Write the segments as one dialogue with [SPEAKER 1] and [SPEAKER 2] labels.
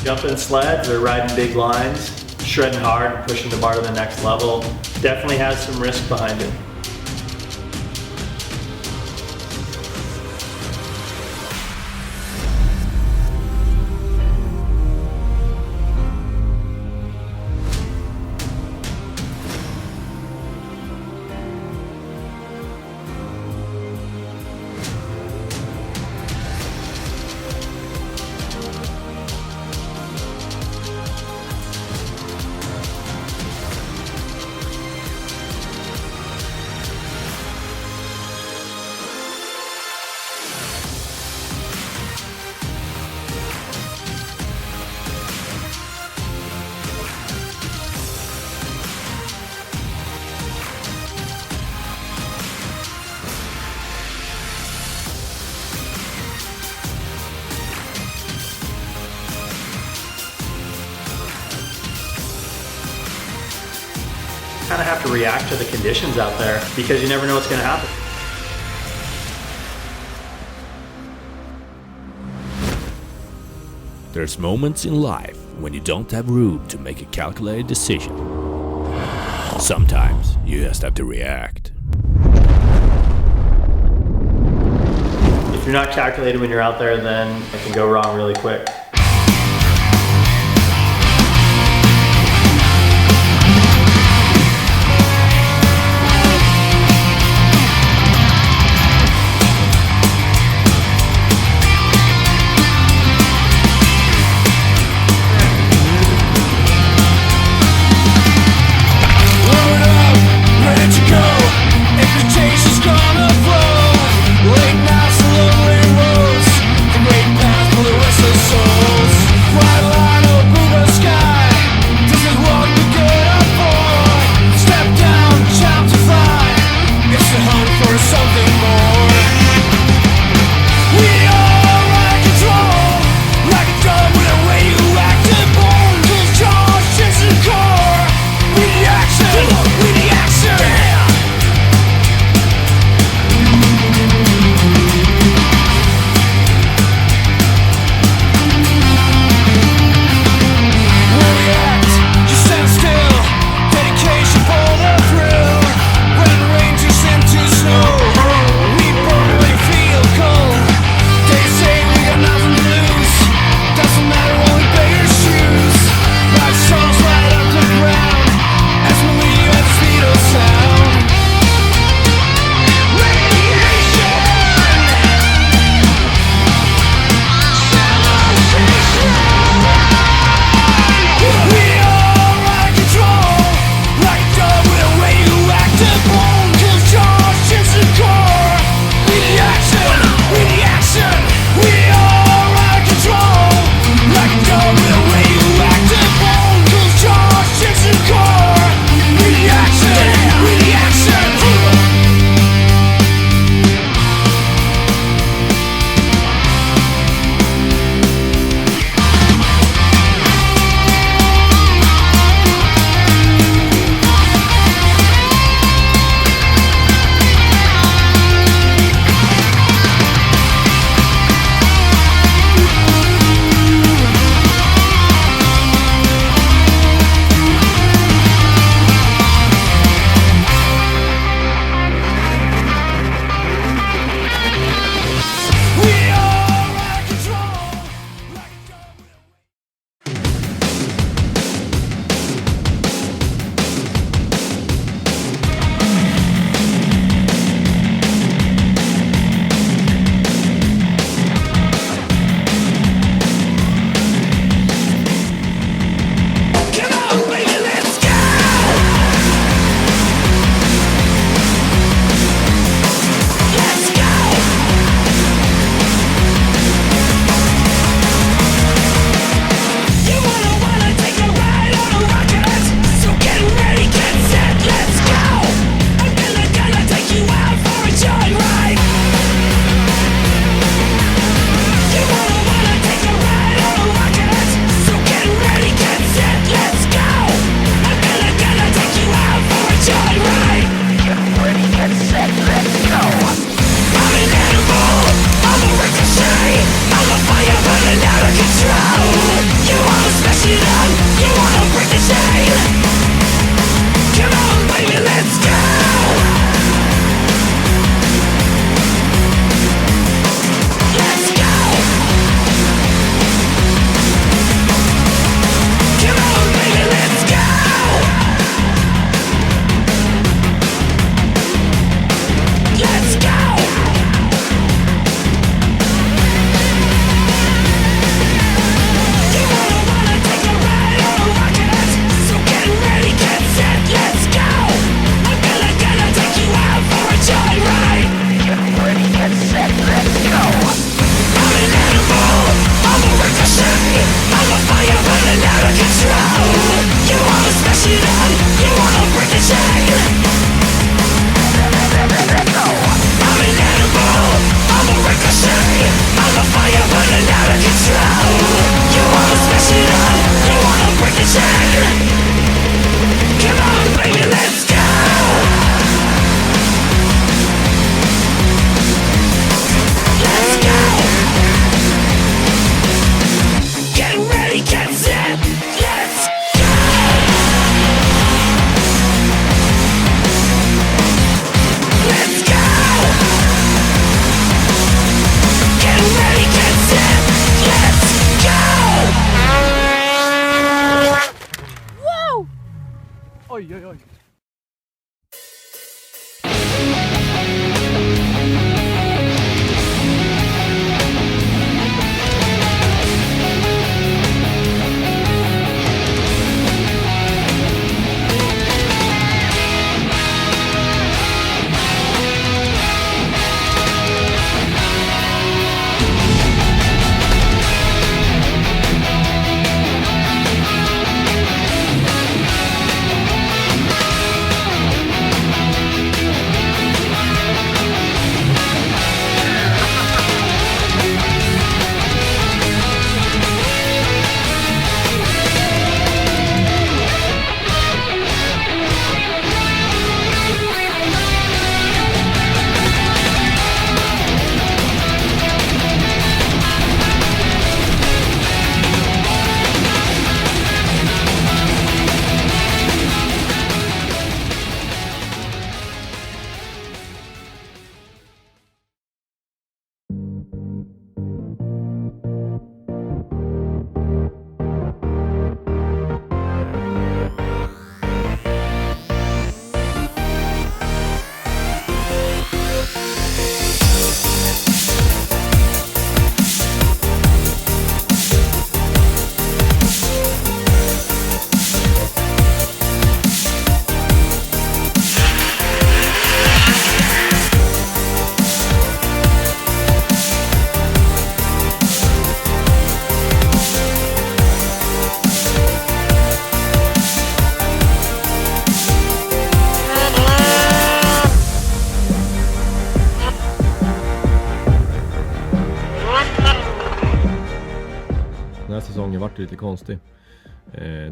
[SPEAKER 1] Jumping sleds or riding big lines, shredding hard and pushing the bar to the next level, definitely has some risk behind it. Kind of have to react to the conditions out there because you never know what's going to happen.
[SPEAKER 2] There's moments in life when you don't have room to make a calculated decision. Sometimes you just have to react.
[SPEAKER 1] If you're not calculated when you're out there, then it can go wrong really quick.
[SPEAKER 3] Late nights, lonely roads, the great path for the restless soul. här säsongen var det lite konstig.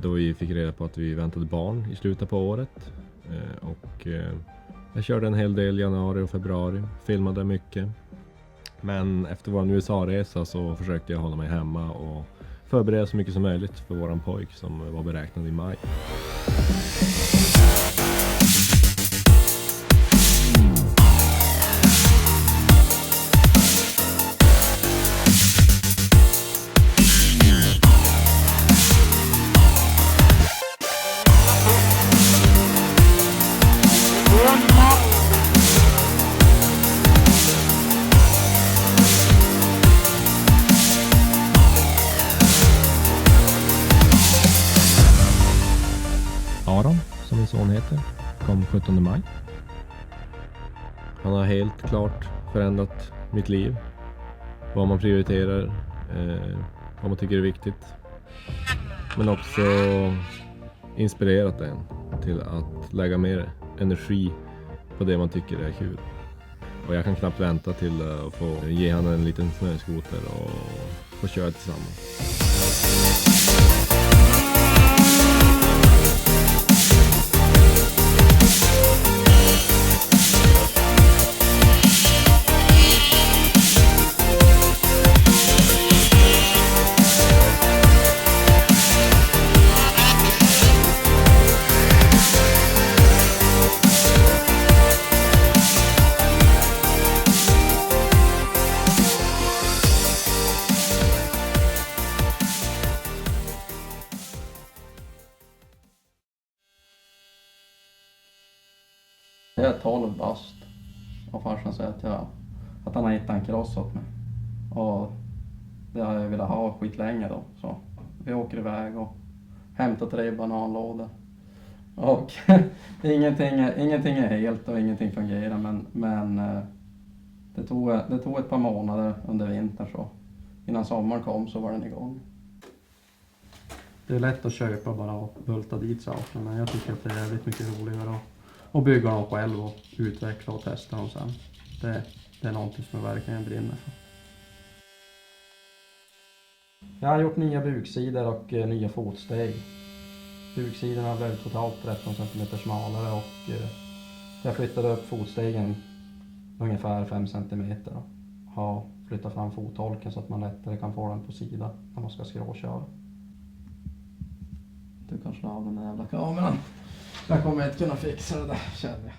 [SPEAKER 3] Då vi fick reda på att vi väntade barn i slutet på året. Jag körde en hel del januari och februari, filmade mycket. Men efter vår USA-resa så försökte jag hålla mig hemma och förbereda så mycket som möjligt för våran pojk som var beräknad i maj. Aron, som min son heter, kom 17 maj. Han har helt klart förändrat mitt liv. Vad man prioriterar, vad man tycker är viktigt. Men också inspirerat en till att lägga mer energi på det man tycker är kul. Och jag kan knappt vänta till att få ge han en liten snöskoter och få köra tillsammans.
[SPEAKER 4] Jag är 12 bast och farsan säger att han har hittat en cross åt mig. Och det har jag velat ha skitlänge då. Så vi åker iväg och hämtar 3 bananlådor. Och ingenting är helt och ingenting fungerar. Men det tog ett par månader under vintern så. Innan sommaren kom så var den igång. Det är lätt att köpa bara och bulta dit saker. Men jag tycker att det är jävligt mycket roligare och bygga dem själv och utveckla och testa dem sen. Det är någonting som jag verkligen brinner för. Jag har gjort nya buksidor och nya fotsteg. Buksidorna blev totalt 13 cm smalare och jag flyttade upp fotstegen ungefär 5 cm. Har flyttat fram fotholken så att man lättare kan få den på sidan när man ska skråköra. Du kan slå av den där jävla kameran. Jag kommer inte kunna fixa det där, känner jag.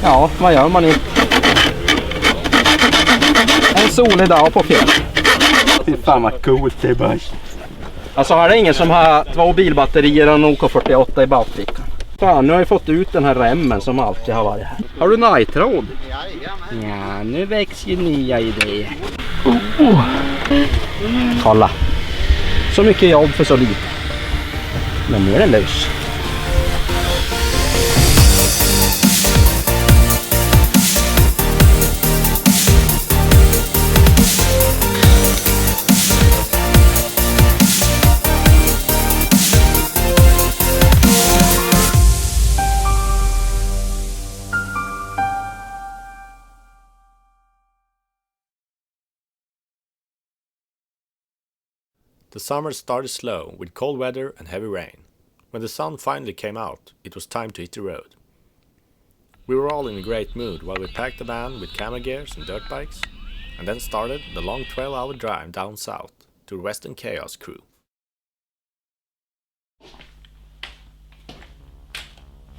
[SPEAKER 4] Ja, vad gör man inte? En solig dag på fjäll.
[SPEAKER 5] Fy fan vad coolt det är bara.
[SPEAKER 4] Alltså här är ingen som har 2 bilbatterier och en OK48 i bakfickan. Fan, nu har jag fått ut den här remmen som alltid har varit här. Har du najtråd? Ja, nu växer ju nya idéer. Kolla.
[SPEAKER 5] Så mycket jobb för så lite. Men nu är det lös.
[SPEAKER 2] The summer started slow with cold weather and heavy rain. When the sun finally came out, it was time to hit the road. We were all in a great mood while we packed the van with camera gears and dirt bikes, and then started the long 12-hour drive down south to Western Chaos crew.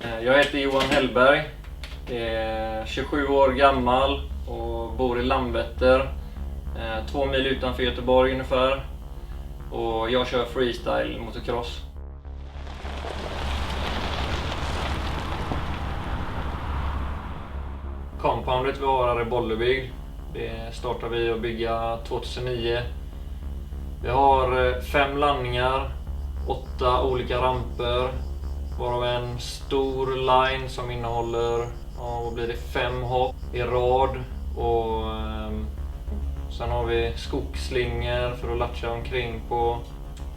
[SPEAKER 1] Jag heter Johan Hellberg, är 27 år gammal och bor i Landvetter, 2 mil utanför Göteborg ungefär. Och jag kör freestyle motocross. Compoundet vi har här i Bollebygd, det startade vi att bygga 2009. Vi har 5 landningar, 8 olika ramper, varav en stor line som innehåller, vad blir det, 5 hopp i rad. Och sen har vi skogsslingor för att latcha omkring på.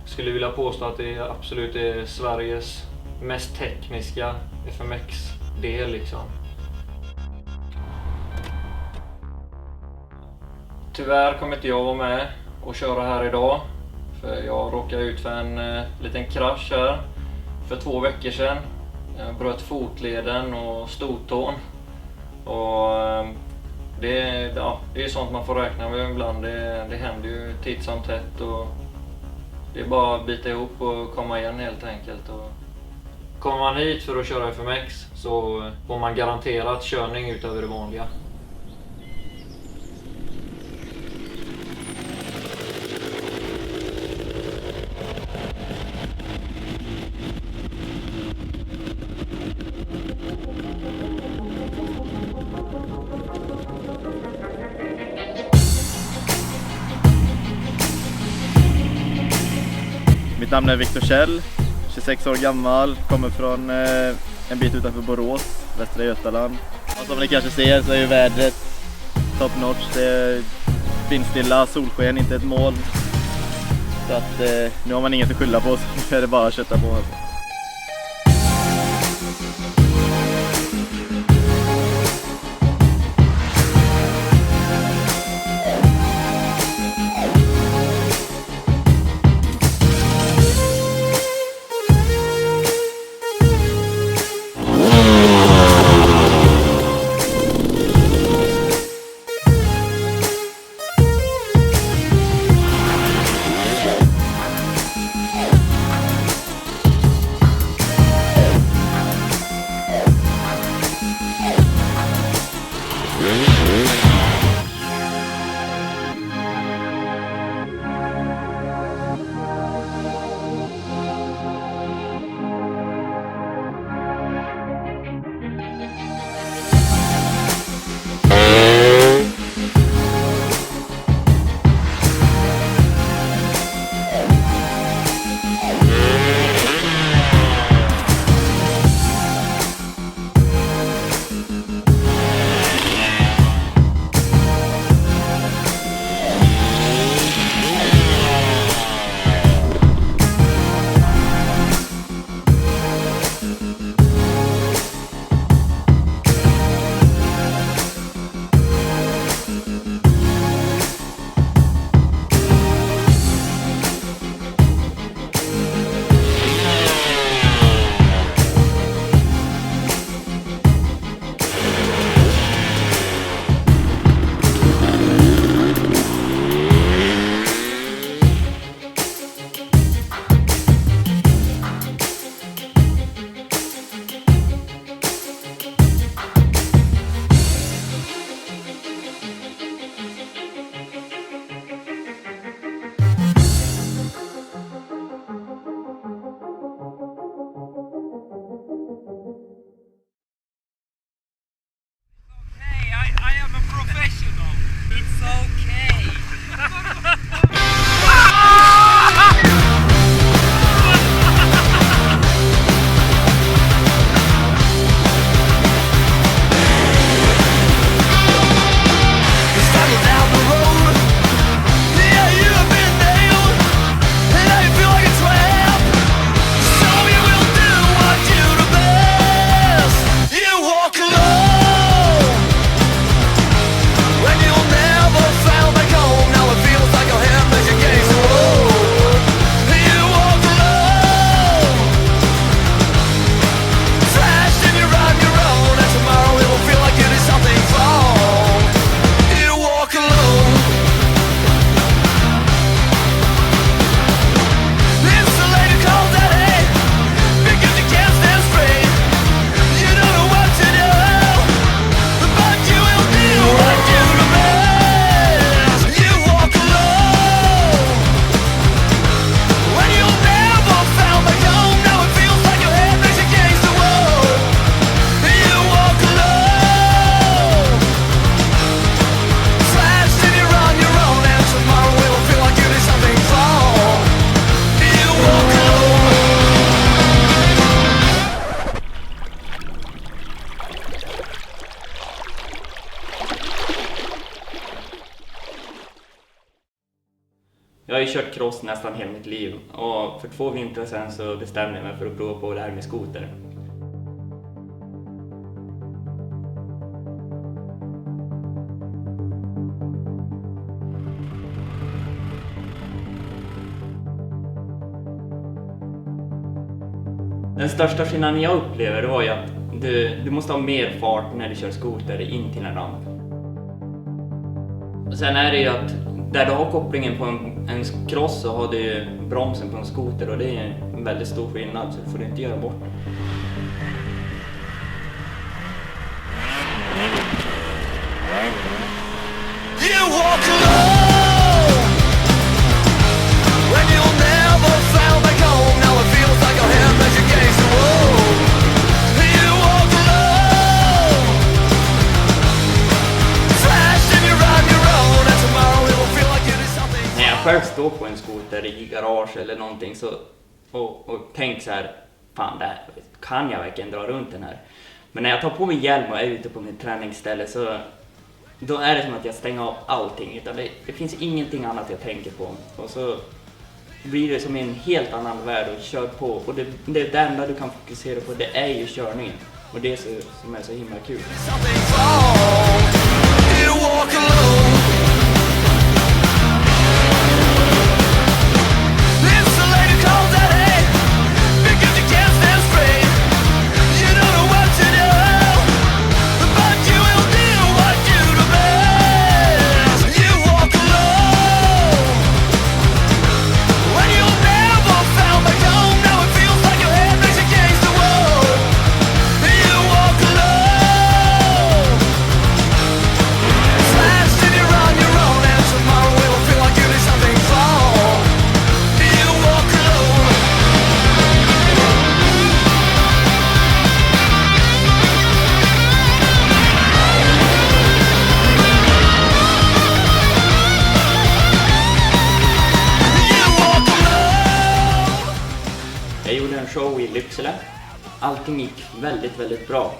[SPEAKER 1] Jag skulle vilja påstå att det absolut är Sveriges mest tekniska FMX-del liksom. Tyvärr kommer inte jag vara med och köra här idag. För jag råkade ut för en liten krasch här för 2 veckor sedan. Jag bröt fotleden och stortån. Och det är sånt man får räkna med ibland. Det händer ju titt som tätt. Och det är bara att bita ihop och komma igen helt enkelt. Och kommer man hit för att köra FMX så får man garanterat körning utöver det vanliga.
[SPEAKER 6] Mitt namn är Viktor Kjell, 26 år gammal, kommer från en bit utanför Borås, Västra Götaland. Och som ni kanske ser så är ju vädret top notch, det är vindstilla, solsken, inte ett moln. Så att nu har man inget att skylla på, så nu är det bara att kötta på. Alltså.
[SPEAKER 5] Jag har ju kört cross nästan hela mitt liv och för 2 vintrar sedan så bestämde jag mig för att prova på det här med skoter. Den största skillnaden jag upplever det var ju att du måste ha mer fart när du kör skoter in till en ramp. Och sen är det ju att där du har kopplingen på en cross så har du bromsen på en skoter och det är en väldigt stor skillnad så det får du inte göra bort.
[SPEAKER 7] You walk alone when you'll never found back home. Now it feels like your hand as you gaze the road. You walk alone, flashed and you're on your own. And tomorrow it will feel like you did something.
[SPEAKER 5] När jag själv står på en skoter i garage eller någonting så och tänker så här, fan det här, kan jag verkligen dra runt den här? Men när jag tar på mig hjälm och är ute på mitt träningsställe så då är det som att jag stänger av allting, utan det finns ingenting annat jag tänker på. Och så blir det som en helt annan värld och kör på. Och det enda du kan fokusera på, det är ju körningen. Och det är som är så himla kul. Jag gjorde en show i Lycksele. Allting gick väldigt, väldigt bra.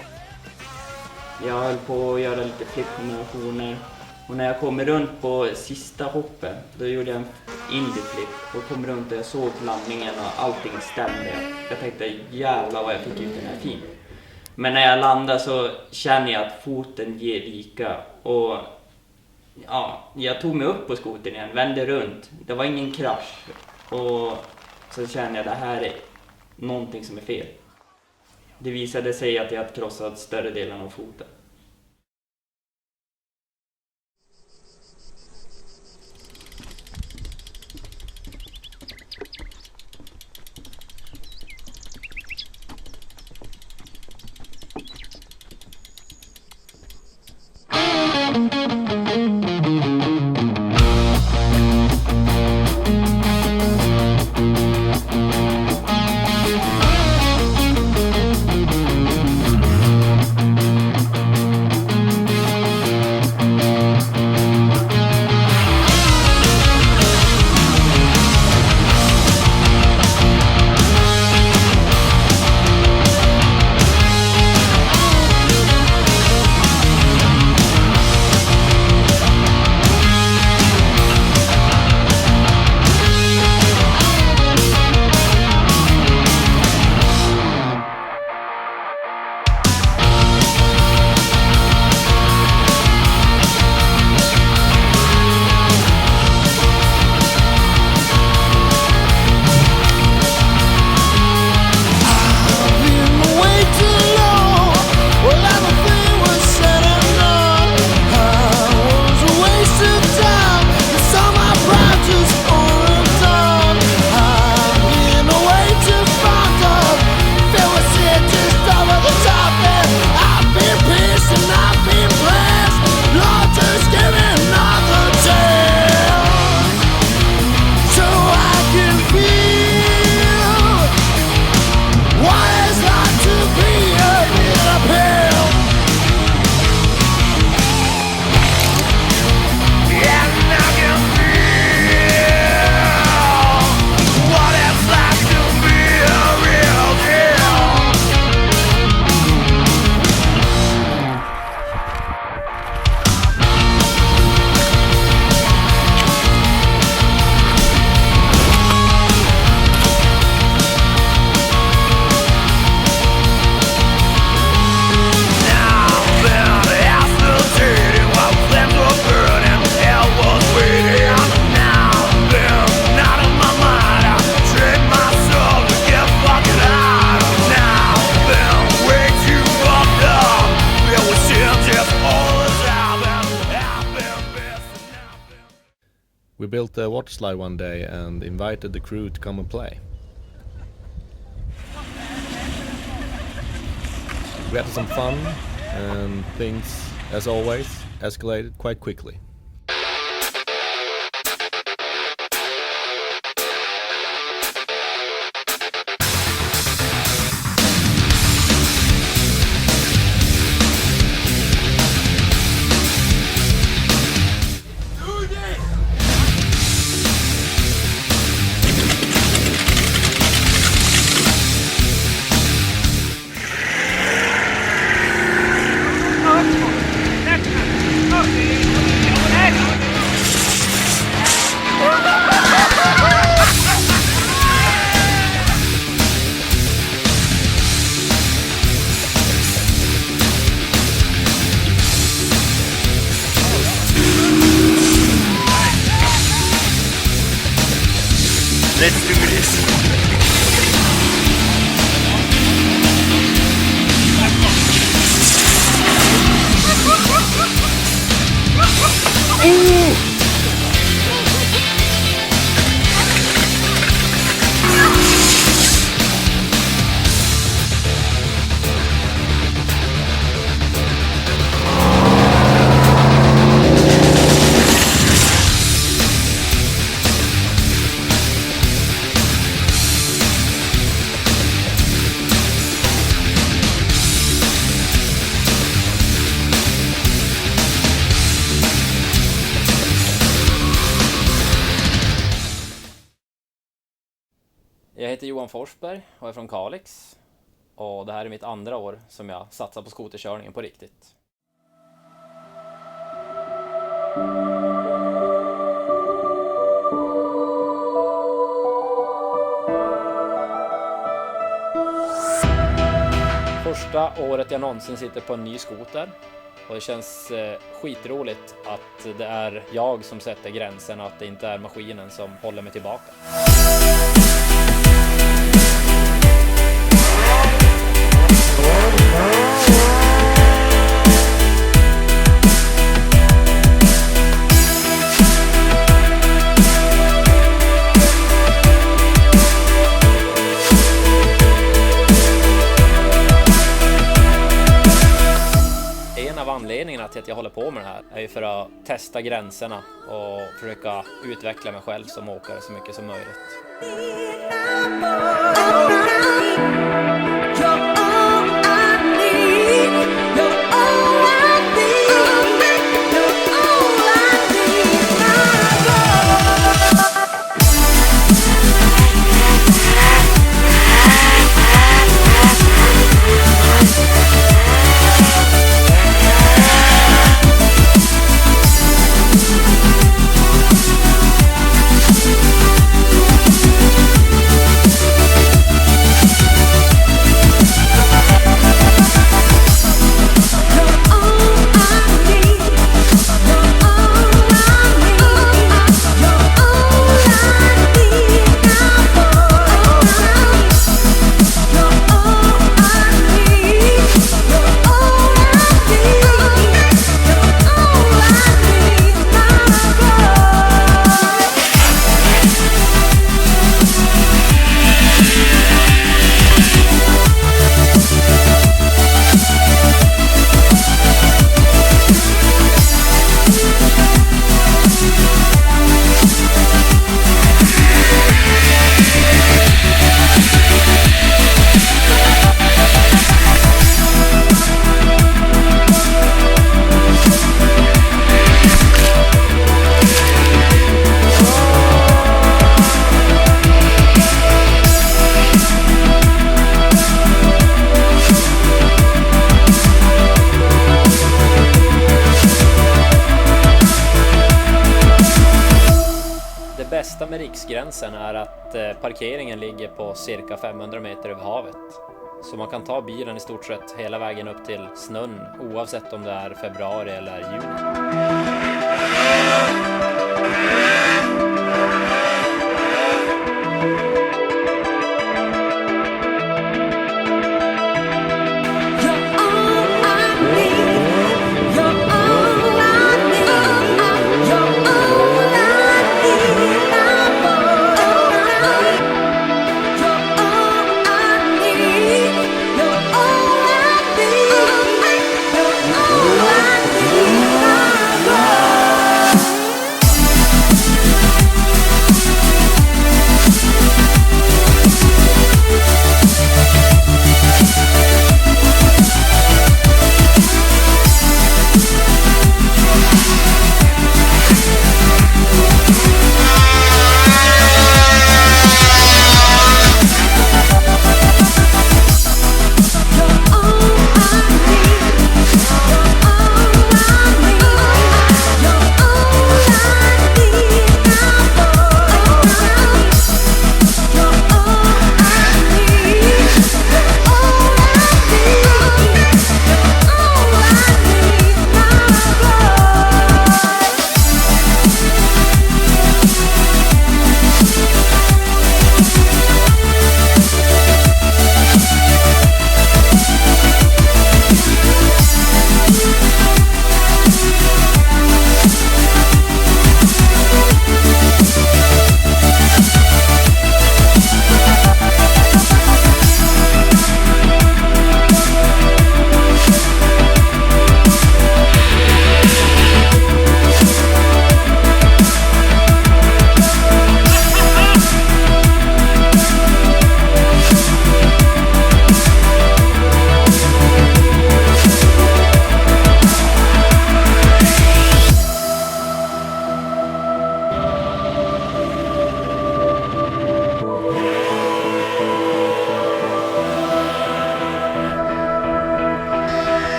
[SPEAKER 5] Jag höll på att göra lite flippkombinationer. Och när jag kom runt på sista hoppen, då gjorde jag en indie-flip. Och kom runt och jag såg landningen och allting stämde. Jag tänkte, jävlar vad jag fick ut den här fin. Men när jag landade så känner jag att foten ger vika. Och ja, jag tog mig upp på skotern igen, vände runt. Det var ingen krasch. Och så kände jag, det här är någonting som är fel. Det visade sig att jag hade krossat större delen av foten.
[SPEAKER 3] We built a water slide one day and invited the crew to come and play. We had some fun and things, as always, escalated quite quickly.
[SPEAKER 6] Let's do this!
[SPEAKER 8] Jag heter Johan Forsberg och är från Kalix. Och det här är mitt andra år som jag satsar på skoterkörningen på riktigt. Första året jag någonsin sitter på en ny skoter. Och det känns skitroligt att det är jag som sätter gränsen och att det inte är maskinen som håller mig tillbaka. Anledningen till att jag håller på med det här är ju för att testa gränserna och försöka utveckla mig själv som åkare så mycket som möjligt. Det bästa med riksgränsen är att parkeringen ligger på cirka 500 meter över havet. Så man kan ta bilen i stort sett hela vägen upp till snön oavsett om det är februari eller juni.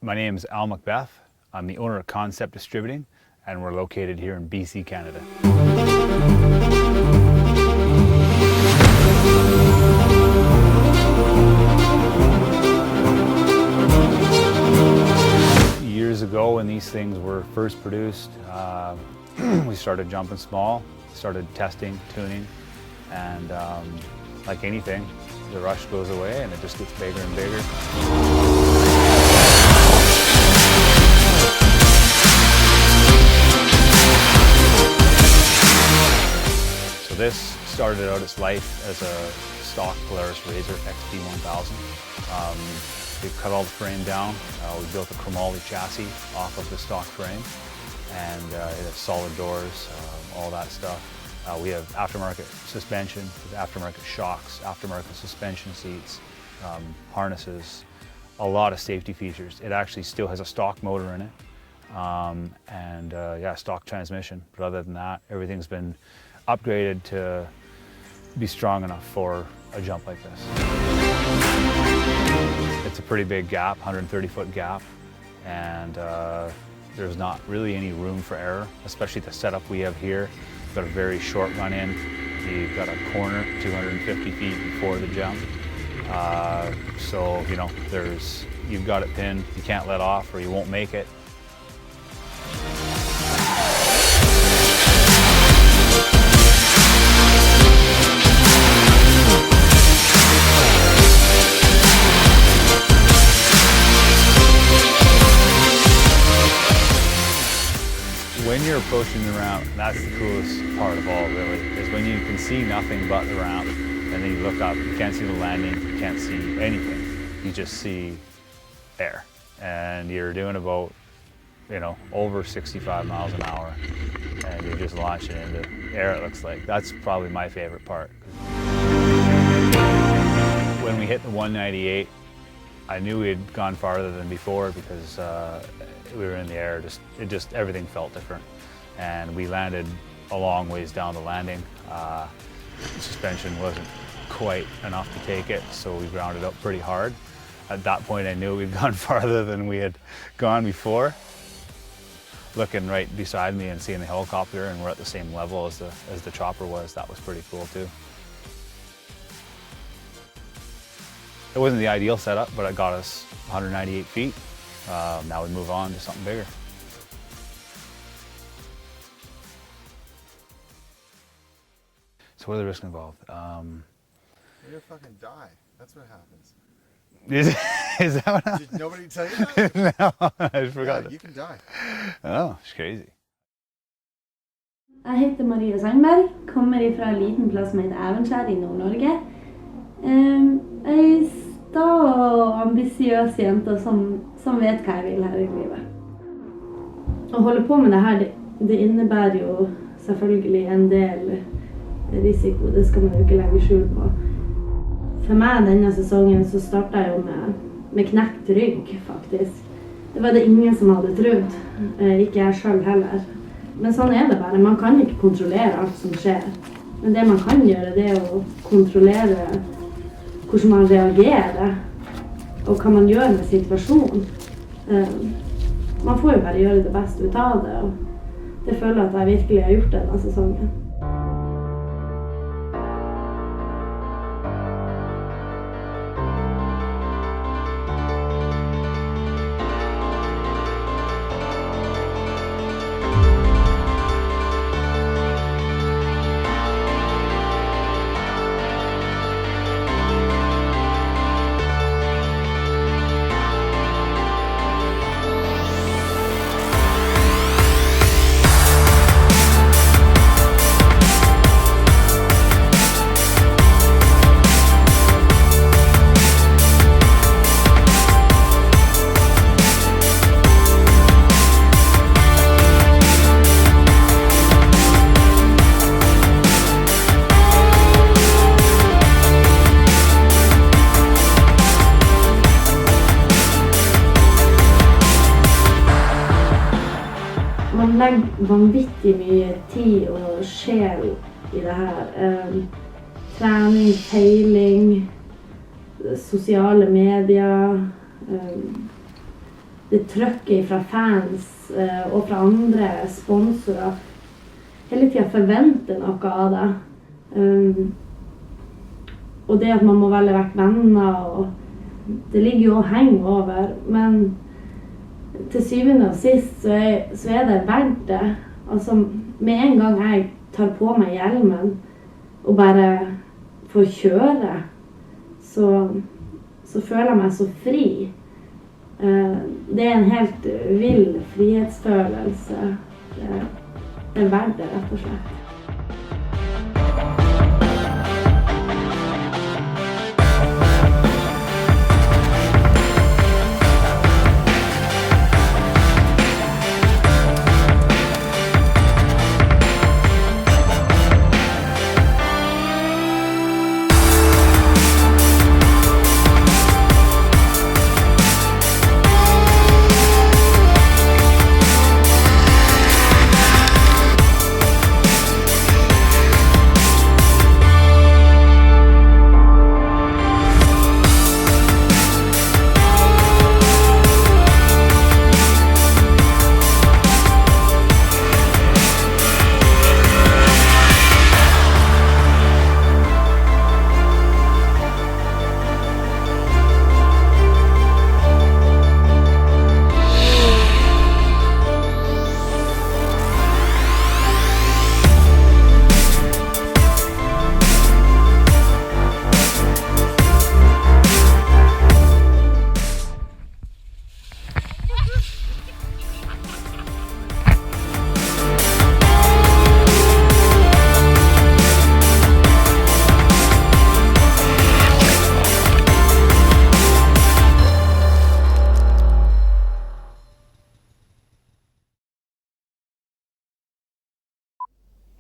[SPEAKER 9] My name is Al Macbeth. I'm the owner of Concept Distributing, and we're located here in BC, Canada. Years ago, when these things were first produced, we started jumping small, started testing, tuning, and like anything, the rush goes away and it just gets bigger and bigger. So this started out its life as a stock Polaris Razor XP1000. We cut all the frame down. We built a chromoly chassis off of the stock frame, and it has solid doors, all that stuff. We have aftermarket suspension, aftermarket shocks, aftermarket suspension seats, harnesses, a lot of safety features. It actually still has a stock motor in it, and yeah, stock transmission. But other than that, everything's been upgraded to be strong enough for a jump like this. It's a pretty big gap, 130-foot gap, and there's not really any room for error, especially the setup we have here. You've got a very short run in. You've got a corner 250 feet before the jump. So, you know, you've got it pinned. You can't let off or you won't make it. When you're approaching the ramp, that's the coolest part of all, really, is when you can see nothing but the ramp, and then you look up, you can't see the landing, you can't see anything. You just see air, and you're doing about, you know, over 65 miles an hour, and you're just launching into air, it looks like. That's probably my favorite part. When we hit the 198, I knew we had gone farther than before because we were in the air, everything felt different. And we landed a long ways down the landing. Suspension wasn't quite enough to take it, so we grounded up pretty hard. At that point, I knew we'd gone farther than we had gone before. Looking right beside me and seeing the helicopter, and we're at the same level as the chopper was, that was pretty cool too. It wasn't the ideal setup, but it got us 198 feet. Now we move on to something bigger. So what are the risks involved?
[SPEAKER 10] You're gonna fucking die. That's what happens.
[SPEAKER 9] Is that what
[SPEAKER 10] Did nobody tell you that?
[SPEAKER 9] No, I forgot.
[SPEAKER 10] Yeah, you can die.
[SPEAKER 9] Oh, it's crazy.
[SPEAKER 11] Jeg heter Maria Sandberg, kommer fra en liten plass som heter Evenskjær i Nord-Norge. Jeg sta og ambisiøs jente som vet hva jeg vil her i livet. Å holde på med det her, det innebærer jo selvfølgelig en del risiko, det skal man jo ikke legge skjul på. For meg denne sesongen så startet jeg jo med knekt rygg, faktisk. Det var det ingen som hadde trodd, ikke jeg selv heller. Men sånn er det bare, man kan ikke kontrollere alt som skjer. Men det man kan gjøre, det er å kontrollere hvordan man reagerer, og hva man gjør med situasjonen. Man får jo bare gjøre det beste ut av det, og det føler jeg at jeg virkelig har gjort denne sesongen. Man legger vanvittig mye tid og sjel i det her. Trening, feiling, sosiale medier. det trykket fra fans og fra andre sponsorer hele tiden forventer noe av det. Og det at man må velge vekk venner, og det ligger jo og henger over, men til syvende og sist så er det verdt det. Altså, med en gang jeg tar på meg hjelmen og bare får kjøre, så føler jeg meg så fri. Det er en helt vill frihetsfølelse. Det er verdt det, rett og slett.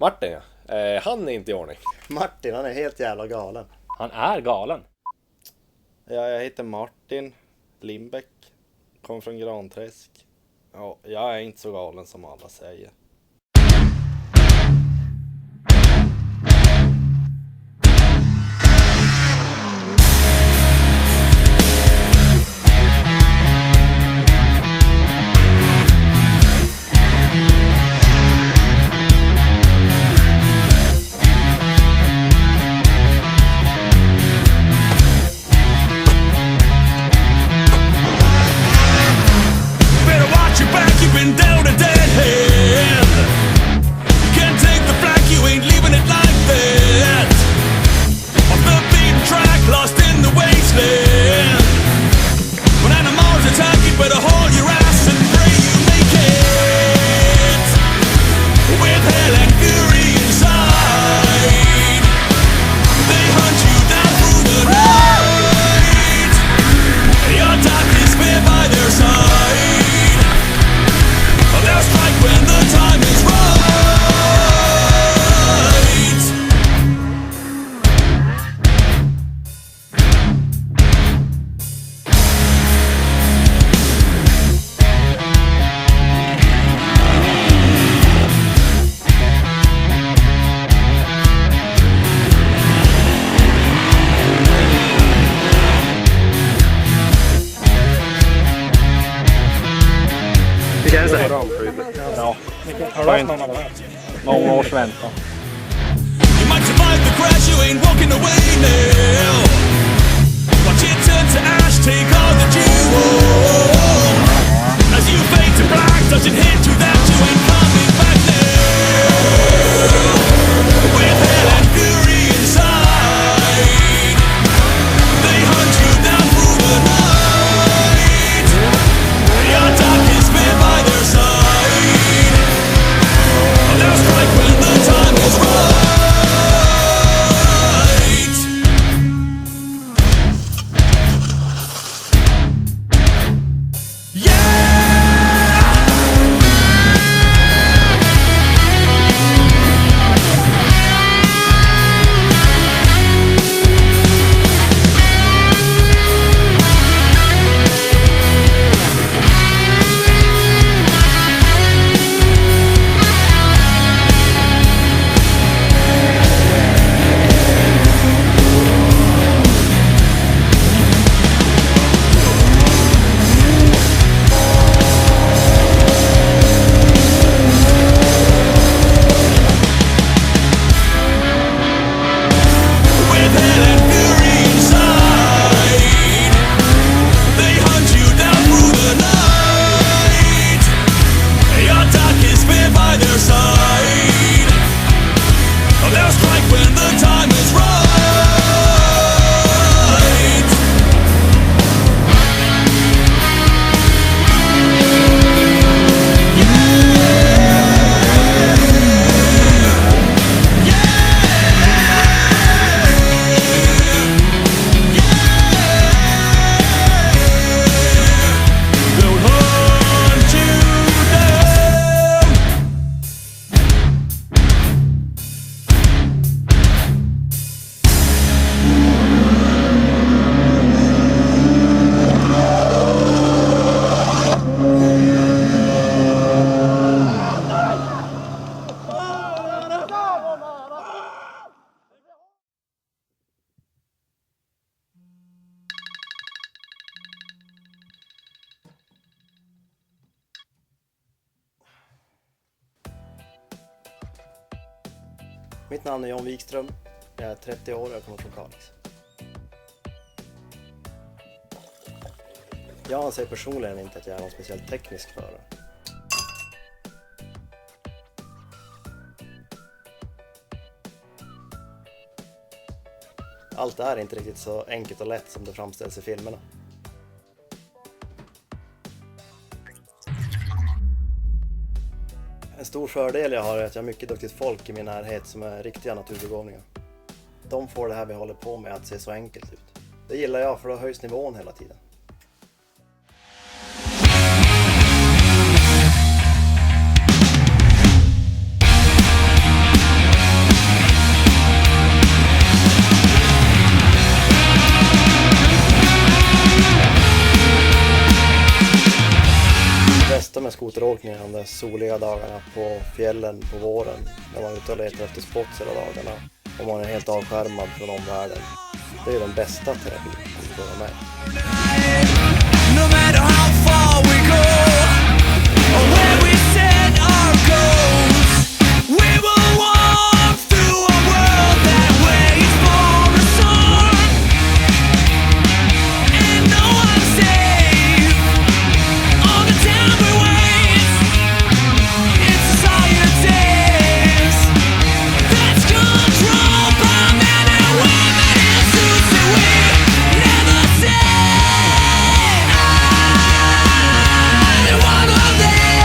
[SPEAKER 2] Martin, ja. Han är inte i ordning.
[SPEAKER 6] Martin, han är helt jävla galen.
[SPEAKER 8] Han är galen.
[SPEAKER 6] Ja, jag heter Martin Lindbäck. Kommer från Granträsk. Ja, jag är inte så galen som alla säger.
[SPEAKER 9] Ja. Har du haft någon av det här? Många års väntan.
[SPEAKER 7] You might survive the crash, you ain't walking away now. Watch it turn to ash, take all that you own. As you fade to black, touching hit to that you ain't coming back now. With hell and fury inside, they hunt you down through the night. Your dark is spent by their side. They'll strike when the time is right.
[SPEAKER 12] Mitt namn är John Wikström. Jag är 30 år och jag kommer från Kalix. Jag anser personligen inte att jag är någon speciellt teknisk förare. Allt är inte riktigt så enkelt och lätt som det framställs i filmerna. En stor fördel jag har är att jag har mycket duktigt folk i min närhet som är riktiga naturbegåvningar. De får det här vi håller på med att se så enkelt ut. Det gillar jag för då höjs nivån hela tiden. Med skoteråkningen de där soliga dagarna på fjällen på våren när man är ute och letar efter spots hela dagarna och man är helt avskärmad från omvärlden. Det är den bästa terapin att vara med. No matter how far we go or where we set our goals, we will walk through a world that waits for a storm. And no one's safe all the time we waste in societies that's controlled by men and women in suits that we never say. I'm one of them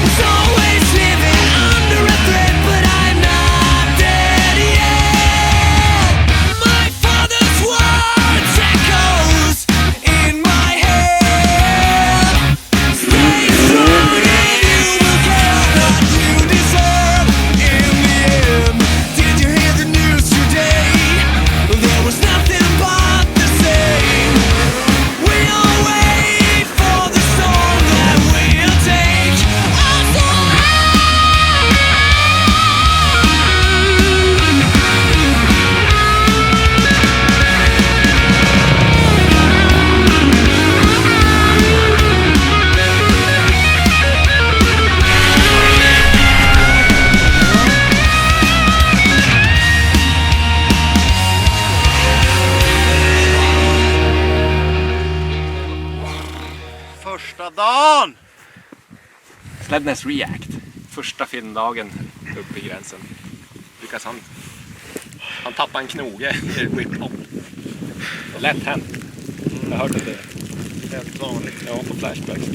[SPEAKER 12] who's always living under a threat, but I'm not dead yet. My father's words echoes in my head. Stay strong and you will get what you deserve in the end. Did you hear the news today? There was nothing but the same. We all wait for the song that will take us away.
[SPEAKER 6] Första dagen!
[SPEAKER 2] Slednez REACT. Första filmdagen uppe i gränsen. Lyckas han tappade en knoge i whip-hop. Lätt hänt. Jag hörde det.
[SPEAKER 6] Helt vanligt.
[SPEAKER 2] Ja, på Flashbacks.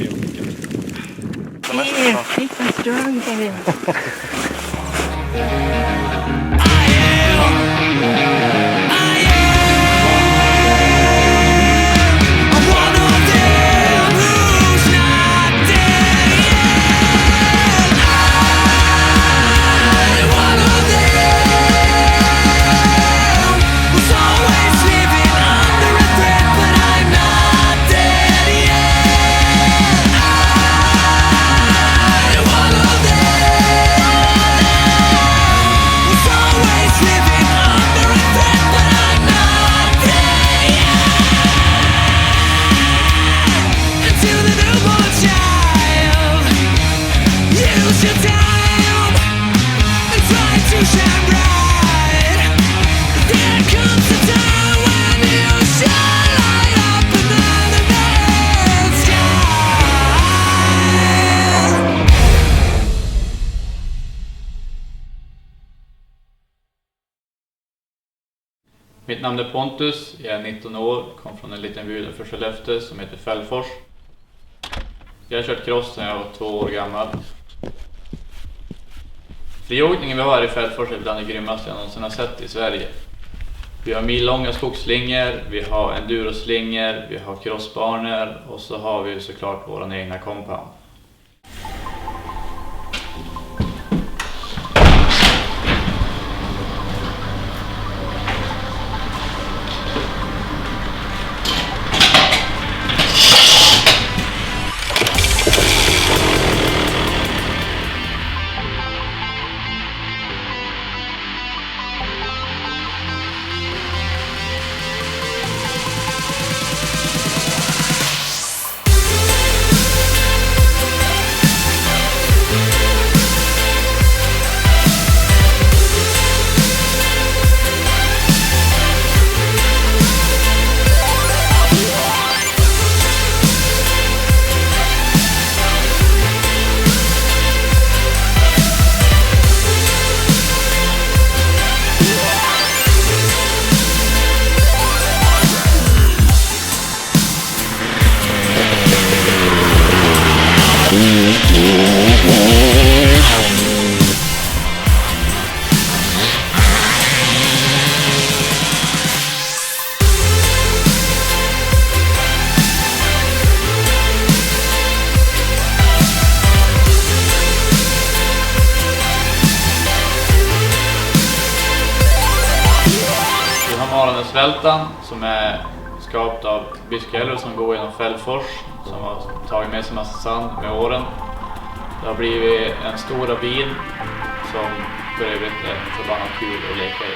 [SPEAKER 1] Mitt namn är Pontus, jag är 19 år, kom från en liten by utanför Skellefteå som heter Fällfors. Jag har kört cross sedan jag var 2 år gammal. Friåkningen vi har här i Fällfors är bland det grymmaste jag någonsin har sett i Sverige. Vi har millånga skogsslingor, vi har enduroslingor, vi har crossbanor och så har vi såklart vår egna compound.
[SPEAKER 13] Maranäsvältan som är skapat av Byskälver som går genom Fällfors som har tagit med sig massa sand med åren. Det har blivit en stor ravin som för övrigt är förbannat kul att leka i.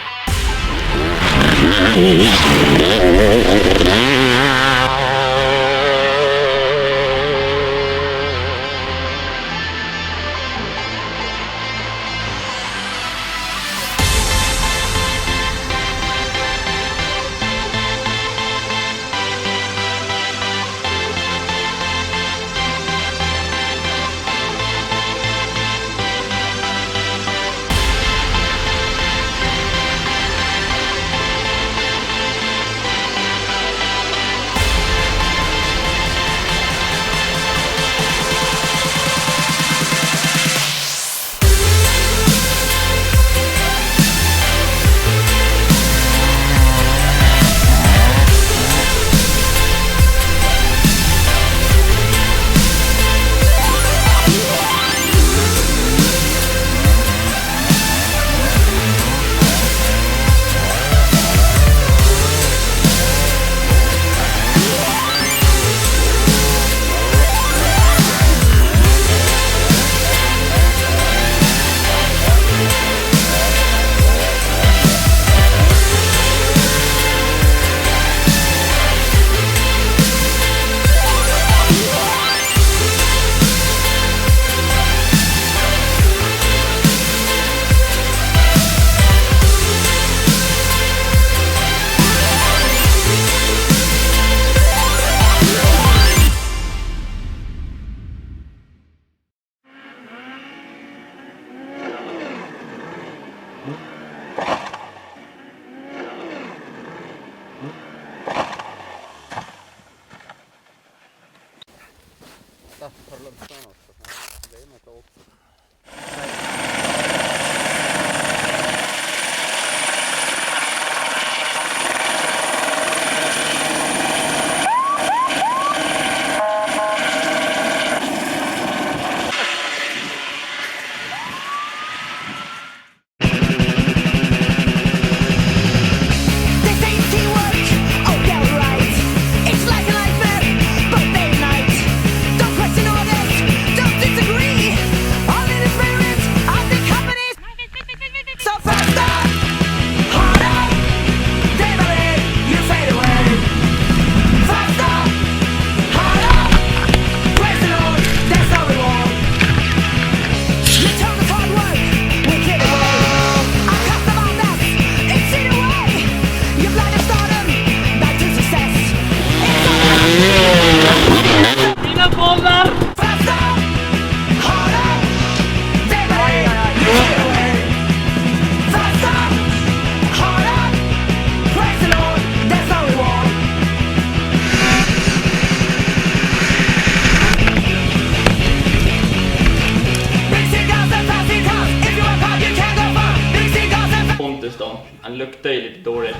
[SPEAKER 13] Han luktar ju lite dåligt.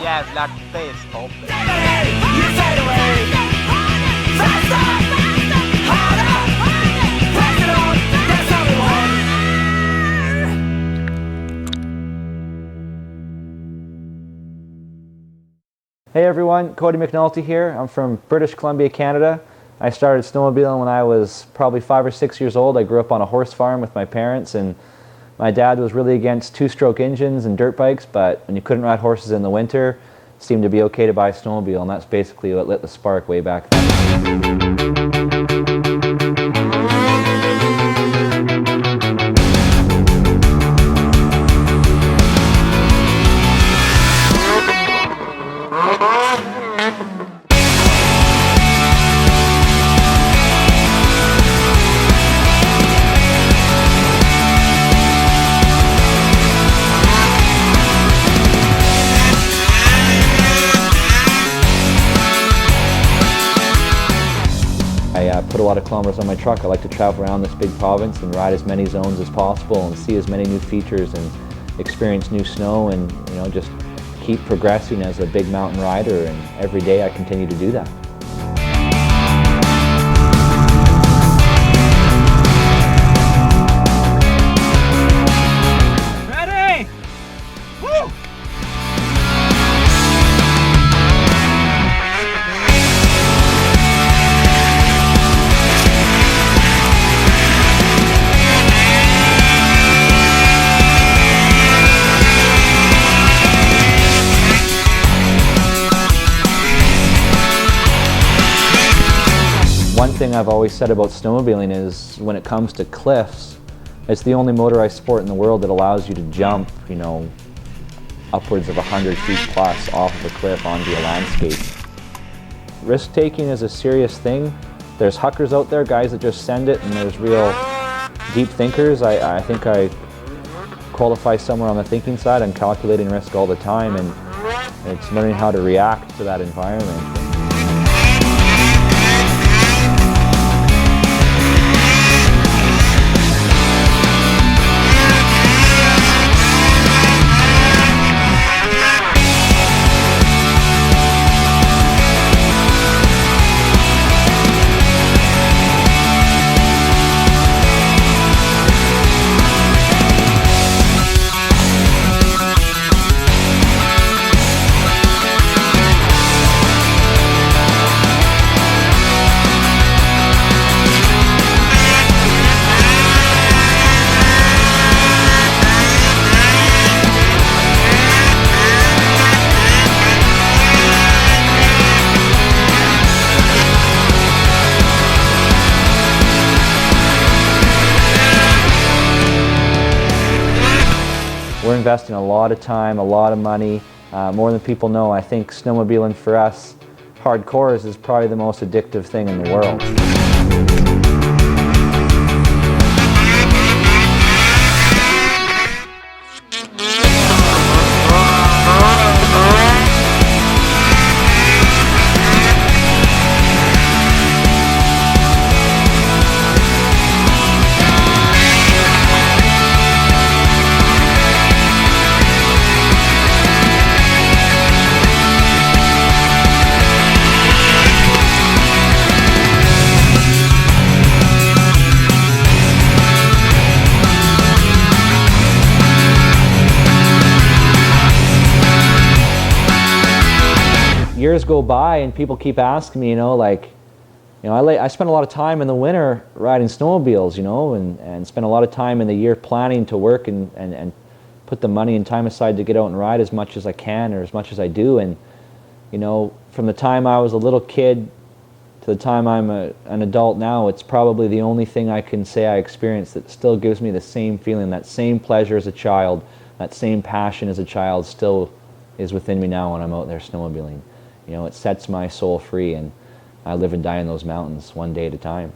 [SPEAKER 14] Jävla bästhopp.
[SPEAKER 15] Hey everyone, Cody McNulty here. I'm from British Columbia, Canada. I started snowmobiling when I was probably 5 or 6 years old. I grew up on a horse farm with my parents, and my dad was really against two-stroke engines and dirt bikes, but when you couldn't ride horses in the winter, it seemed to be okay to buy a snowmobile, and that's basically what lit the spark way back then. lot of kilometers on my truck. I like to travel around this big province and ride as many zones as possible and see as many new features and experience new snow and, you know, just keep progressing as a big mountain rider, and every day I continue to do that.
[SPEAKER 12] Ready? Woo!
[SPEAKER 15] One thing I've always said about snowmobiling is when it comes to cliffs, it's the only motorized sport in the world that allows you to jump, you know, upwards of 100 feet plus off of a cliff onto a landscape. Risk-taking is a serious thing. There's huckers out there, guys that just send it, and there's real deep thinkers. I think I qualify somewhere on the thinking side. I'm calculating risk all the time, and it's learning how to react to that environment. We're investing a lot of time, a lot of money, more than people know. I think snowmobiling for us, hardcores, is probably the most addictive thing in the world. Years go by and people keep asking me, I spend a lot of time in the winter riding snowmobiles, and spend a lot of time in the year planning to work and put the money and time aside to get out and ride as much as I can or as much as I do. And, from the time I was a little kid to the time I'm an adult now, it's probably the only thing I can say I experienced that still gives me the same feeling, that same pleasure as a child, that same passion as a child still is within me now when I'm out there snowmobiling. It sets my soul free, and I live and die in those mountains one day at a time.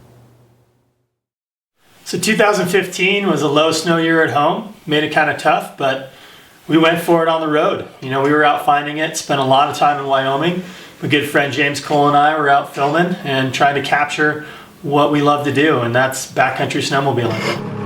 [SPEAKER 14] So 2015 was a low snow year at home, made it kind of tough, but we went for it on the road. We were out finding it, spent a lot of time in Wyoming. My good friend James Cole and I were out filming and trying to capture what we love to do, and that's backcountry snowmobiling.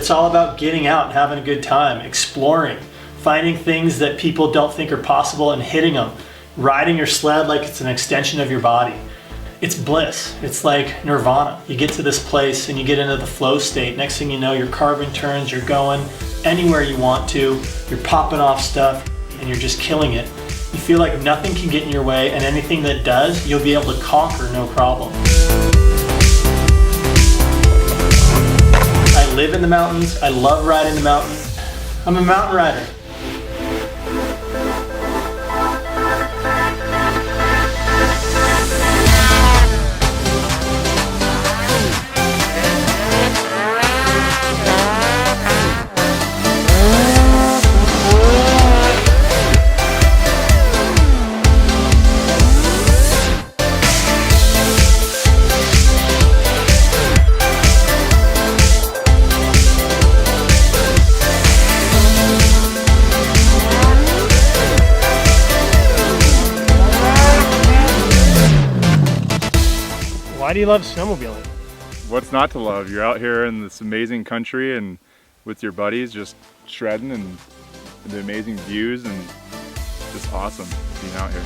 [SPEAKER 14] It's all about getting out and having a good time, exploring, finding things that people don't think are possible and hitting them, riding your sled like it's an extension of your body. It's bliss. It's like nirvana. You get to this place and you get into the flow state. Next thing you know, you're carving turns, you're going anywhere you want to, you're popping off stuff, and you're just killing it. You feel like nothing can get in your way, and anything that does, you'll be able to conquer no problem. I live in the mountains. I love riding the mountains. I'm a mountain rider.
[SPEAKER 16] Why do you love snowmobiling?
[SPEAKER 17] What's not to love? You're out here in this amazing country and with your buddies just shredding and the amazing views, and just awesome being out here.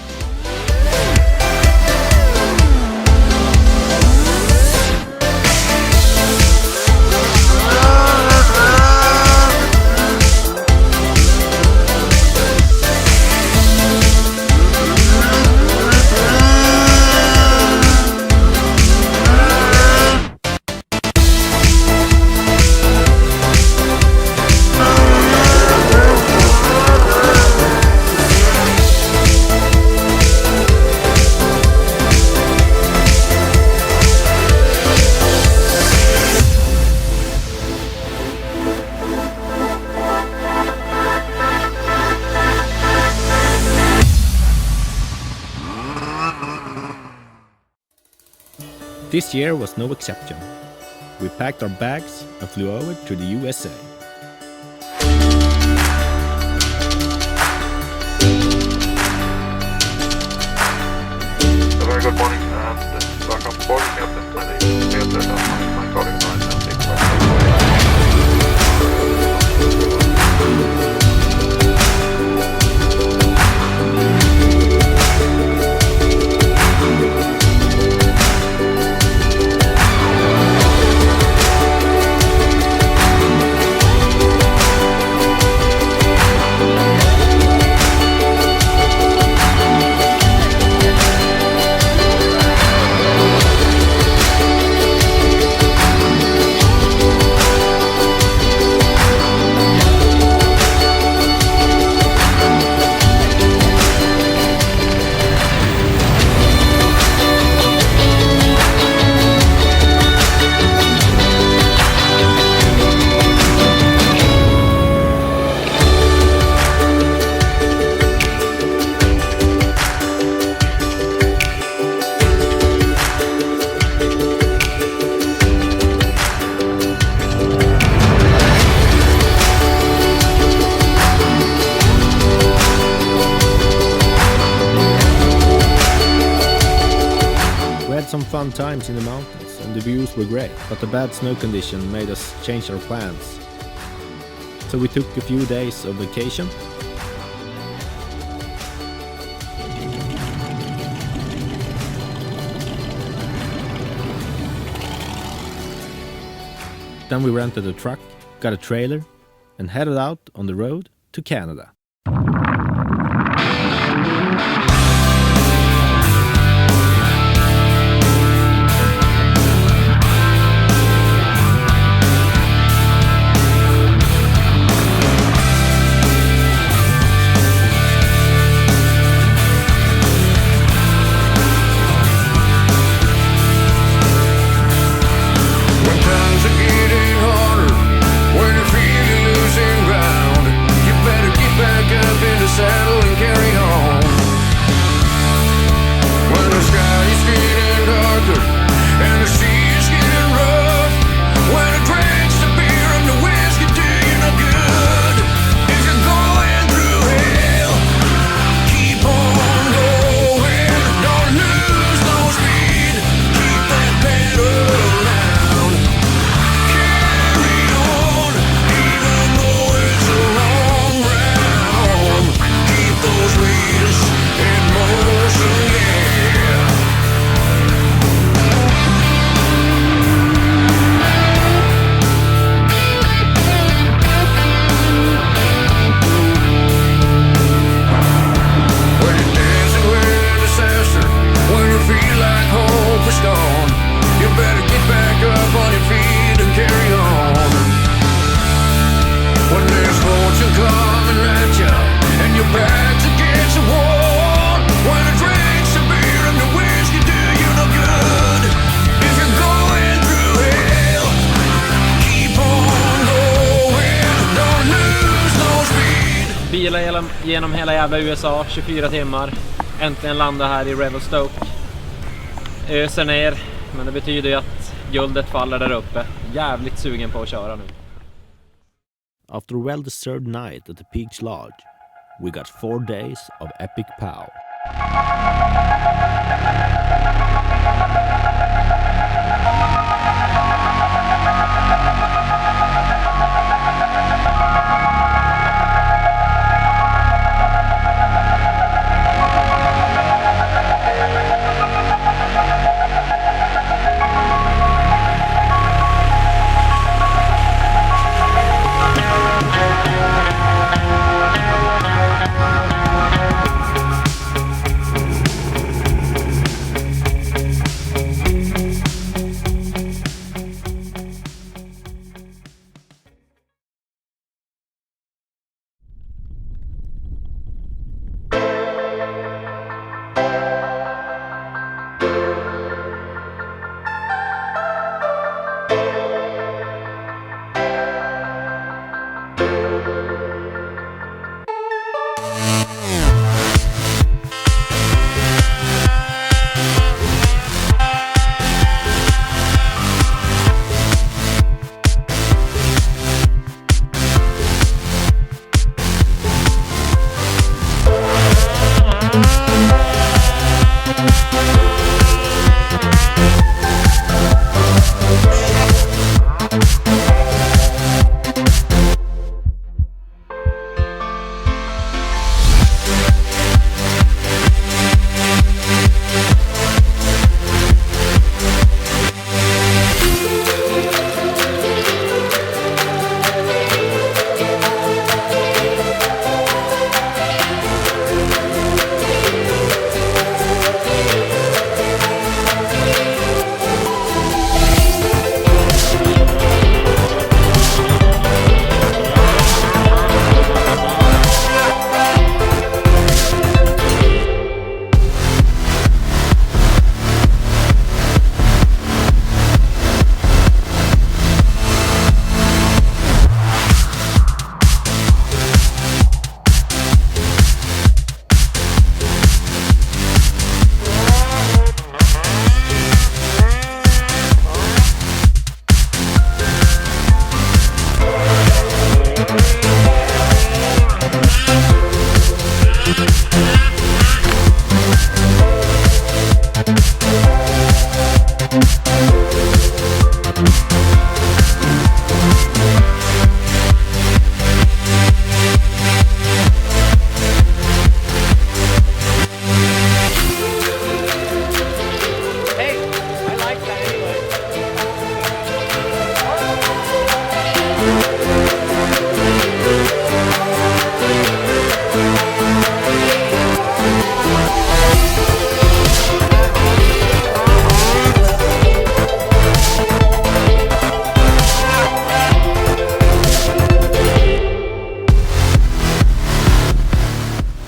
[SPEAKER 2] This year was no exception. We packed our bags and flew over to the USA.
[SPEAKER 18] A very good morning, and welcome aboard, Captain. My name is Peter, and I'm my colleague Ryan, and thanks for
[SPEAKER 2] some fun times in the mountains and the views were great, but the bad snow condition made us change our plans. So we took a few days of vacation. Then we rented a truck, got a trailer, and headed out on the road to Canada.
[SPEAKER 12] When you're feeling losing ground, you better get back. push in motion, yeah. When you're dancing with disaster, when you feel like hope is gone, you better get back up on your feet and carry on. When there's fortune coming at you and your back's against the wall, when the drinks, the beer and the whiskey do you no good, if you're going through hell, keep on going, don't lose no speed.
[SPEAKER 8] Bilar genom hela jävla USA, 24 timmar. Äntligen landa här i Revelstoke. Öser ner, men det betyder ju att guldet faller där uppe. Jävligt sugen på att köra nu.
[SPEAKER 2] After a well-deserved night at the Peach Lodge, we got 4 days of epic pow.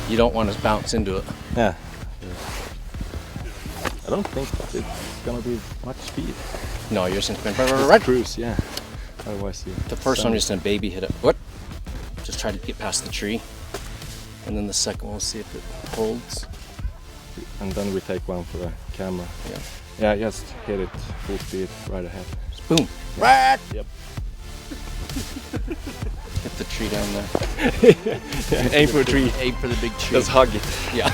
[SPEAKER 19] You don't want to bounce into it.
[SPEAKER 3] Yeah. I don't think it's gonna be much speed.
[SPEAKER 19] No, you're just gonna
[SPEAKER 3] cruise, yeah. Otherwise you...
[SPEAKER 19] The first one, I'm just gonna baby hit it. What? Just try to get past the tree. And then the second one, we'll see if it holds.
[SPEAKER 3] And then we take one for the camera.
[SPEAKER 19] Yeah.
[SPEAKER 3] Yeah, just hit it full speed right ahead.
[SPEAKER 19] Just boom.
[SPEAKER 3] Yeah. Yep.
[SPEAKER 19] Hit the tree down there.
[SPEAKER 3] Yeah, aim for a tree.
[SPEAKER 19] Aim for the big tree.
[SPEAKER 3] Just hug it.
[SPEAKER 19] Yeah.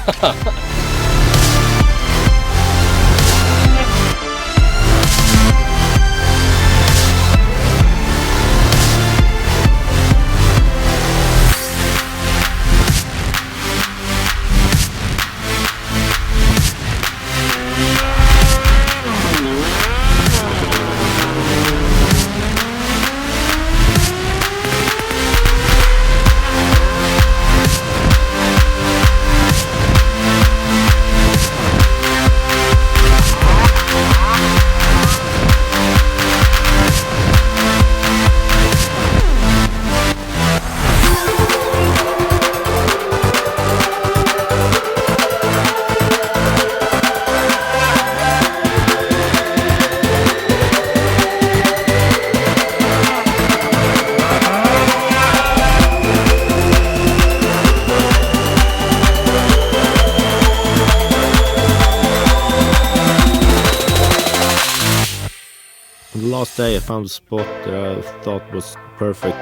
[SPEAKER 2] last day I found a spot that I thought was perfect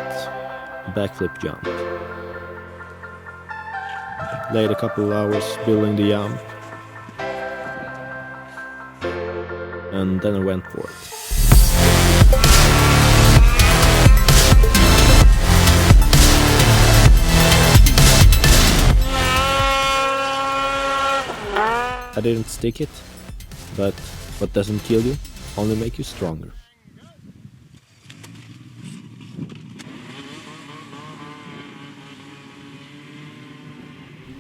[SPEAKER 2] backflip jump. Laid a couple of hours building the jump, and then I went for it. I didn't stick it, but what doesn't kill you only make you stronger.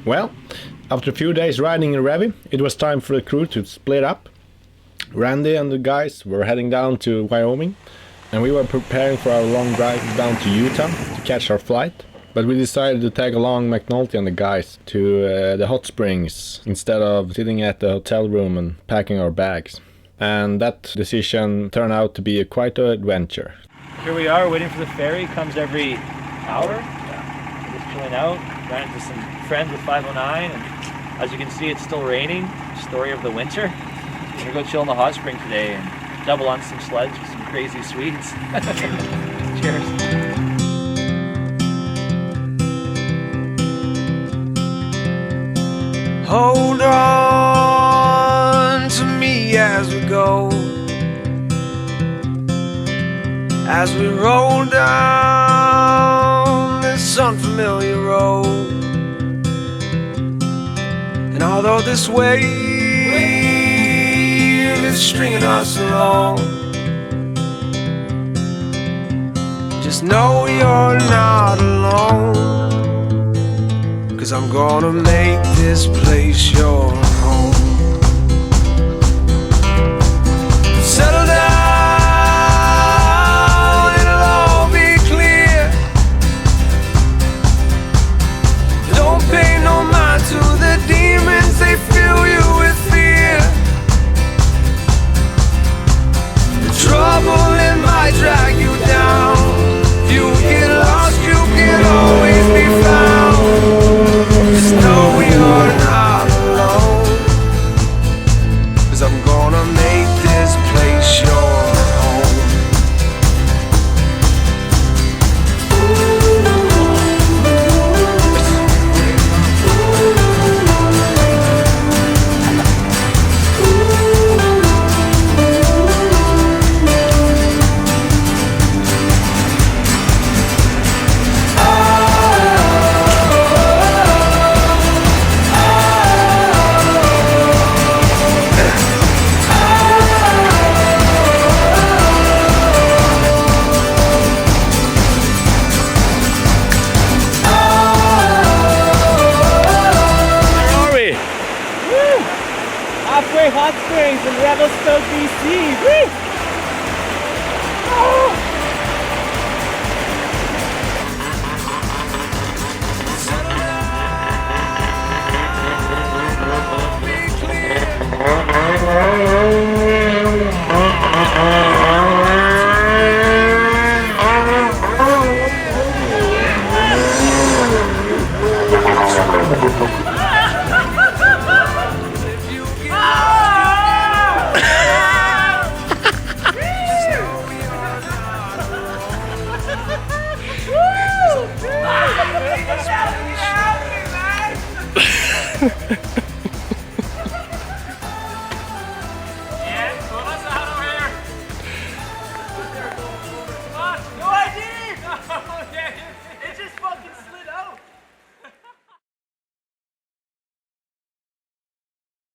[SPEAKER 2] Well, after a few days riding in Revi, it was time for the crew to split up. Randy and the guys were heading down to Wyoming, and we were preparing for our long drive down to Utah to catch our flight. But we decided to tag along McNulty and the guys to the hot springs instead of sitting at the hotel room and packing our bags. And that decision turned out to be quite an adventure.
[SPEAKER 15] Here we are waiting for the ferry. Comes every hour. Just chilling out. Ran into some friends with 509, and as you can see, it's still raining. Story of the winter. We're gonna go chill in the hot spring today and double on some sleds with some crazy Swedes. Cheers.
[SPEAKER 12] Hold on to me as we go, as we roll down this unfamiliar road. And although this wave is stringing us along, just know you're not alone. 'Cause I'm gonna make this place your home. Settle down, it'll all be clear. Don't pay no mind to the demons, they fill you with fear. The trouble, it might drag you down. You get lost, you can always be found. Just know you're not alone, 'cause I'm gonna make this place your home.
[SPEAKER 15] Halfway hot springs in Revelstoke, BC. Woo!